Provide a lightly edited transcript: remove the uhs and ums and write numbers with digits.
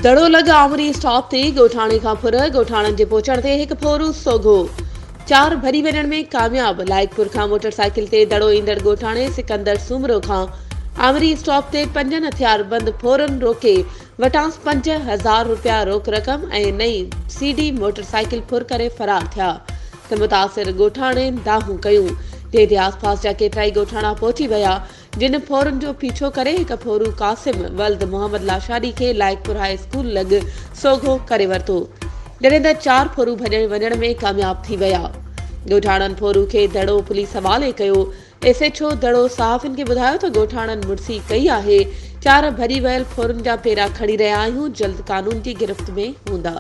दड़ो लॻ आमरी स्टॉप ते ॻोठाणे खां फुर ॻोठाणनि जे पहुचण ते हिकु फोरू सोघो। 4 भरी वञण में कामयाब। लाइकपुर खां मोटरसाइकिल ते दड़ो ईंदड़ ॻोठाणे सिकंदर सूमरो खां आमरी स्टॉप ते 5 हथियारबंद फोरन रोके वटांस 5,000 रुपया रोक रक़म ऐं नई सीडी मोटरसाइकिल फुर करे फरार थिया त मुतासिर ॻोठाणे दाहूं कयूं। जंहिं आसपास जा केतिराई ॻोठाणा पहुची विया, जिन फोरन जो पीछो करे हिकु फोरू कासिम वल्द मोहम्मद लाशारी खे लाइकपुर हाई स्कूल लॻ सोघो करे वरितो, जॾहिं त 4 फोरू भॼण वञण में कामयाब थी विया। ॻोठाणनि फोरू खे दड़ो पुलिस हवाले कयो। SHO दड़ो सहाफ़ियुनि खे ॿुधायो त ॻोठाणनि मुड़सी कई आहे। 4 भरी वियल फोरन जा पेरा खणी रहिया आहियूं, जल्द कानून जी गिरफ़्त में हूंदा।